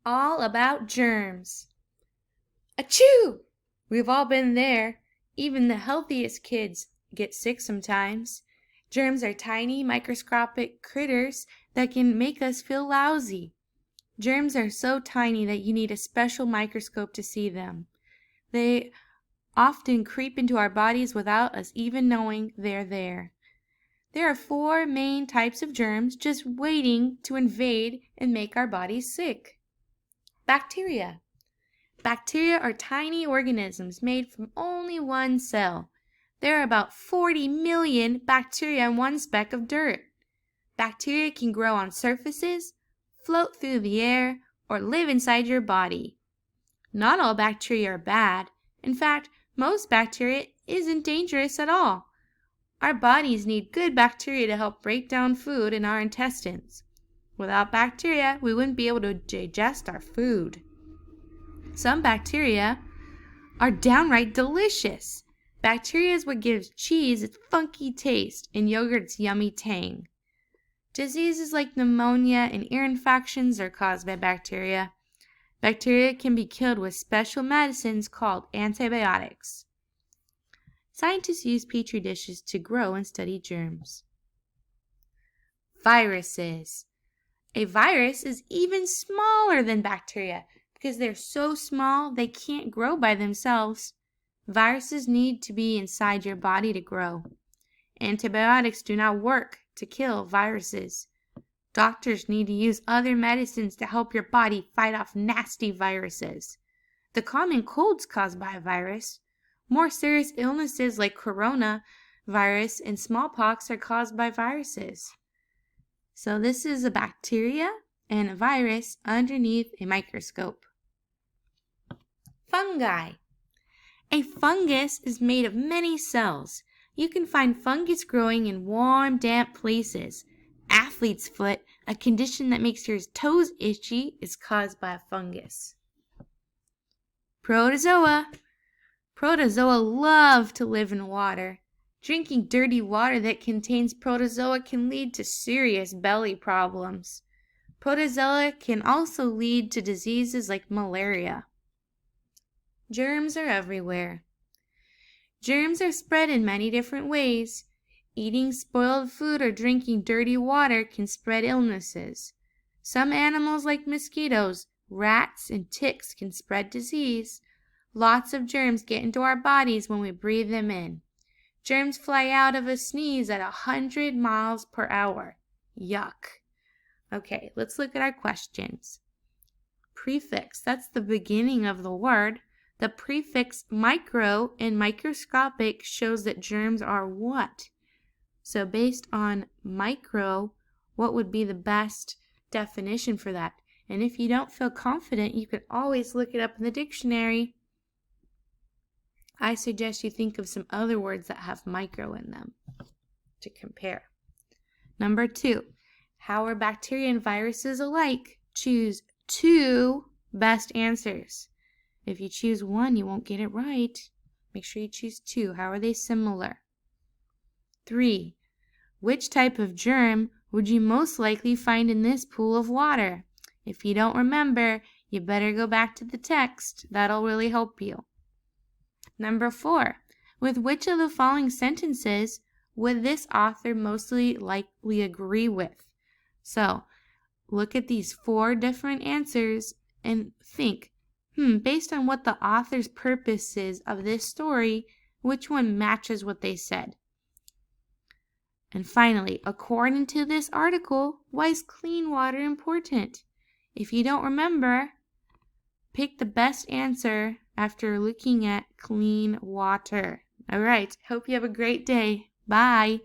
All about germs. Achoo! We've all been there. Even the healthiest kids get sick sometimes. Germs are tiny, microscopic critters that can make us feel lousy. Germs are so tiny that you need a special microscope to see them. They often creep into our bodies without us even knowing they're there. There are 4 main types of germs just waiting to invade and make our bodies sick. Bacteria. Bacteria are tiny organisms made from only one cell. There are about 40 million bacteria in one speck of dirt. Bacteria can grow on surfaces, float through the air, or live inside your body. Not all bacteria are bad. In fact, most bacteria isn't dangerous at all. Our bodies need good bacteria to help break down food in our intestines. Without bacteria, we wouldn't be able to digest our food. Some bacteria are downright delicious. Bacteria is what gives cheese its funky taste and yogurt its yummy tang. Diseases like pneumonia and ear infections are caused by bacteria. Bacteria can be killed with special medicines called antibiotics. Scientists use petri dishes to grow and study germs. Viruses. A virus is even smaller than bacteria because they're so small they can't grow by themselves. Viruses need to be inside your body to grow. Antibiotics do not work to kill viruses. Doctors need to use other medicines to help your body fight off nasty viruses. The common cold's caused by a virus. More serious illnesses like coronavirus and smallpox are caused by viruses. So this is a bacteria and a virus underneath a microscope. Fungi. A fungus is made of many cells. You can find fungus growing in warm, damp places. Athlete's foot, a condition that makes your toes itchy, is caused by a fungus. Protozoa. Protozoa love to live in water. Drinking dirty water that contains protozoa can lead to serious belly problems. Protozoa can also lead to diseases like malaria. Germs are everywhere. Germs are spread in many different ways. Eating spoiled food or drinking dirty water can spread illnesses. Some animals like mosquitoes, rats, and ticks can spread disease. Lots of germs get into our bodies when we breathe them in. Germs fly out of a sneeze at 100 miles per hour. Yuck. Okay, let's look at our questions. Prefix, that's the beginning of the word. The prefix micro and microscopic shows that germs are what? So based on micro, what would be the best definition for that? And if you don't feel confident, you can always look it up in the dictionary. I suggest you think of some other words that have micro in them to compare. Number 2, how are bacteria and viruses alike? Choose 2 best answers. If you choose 1, you won't get it right. Make sure you choose 2. How are they similar? 3, which type of germ would you most likely find in this pool of water? If you don't remember, you better go back to the text. That'll really help you. Number 4, with which of the following sentences would this author mostly likely agree with? So, look at these 4 different answers and think, based on what the author's purpose is of this story, which one matches what they said? And finally, according to this article, why is clean water important? If you don't remember, pick the best answer after looking at clean water. All right, hope you have a great day. Bye.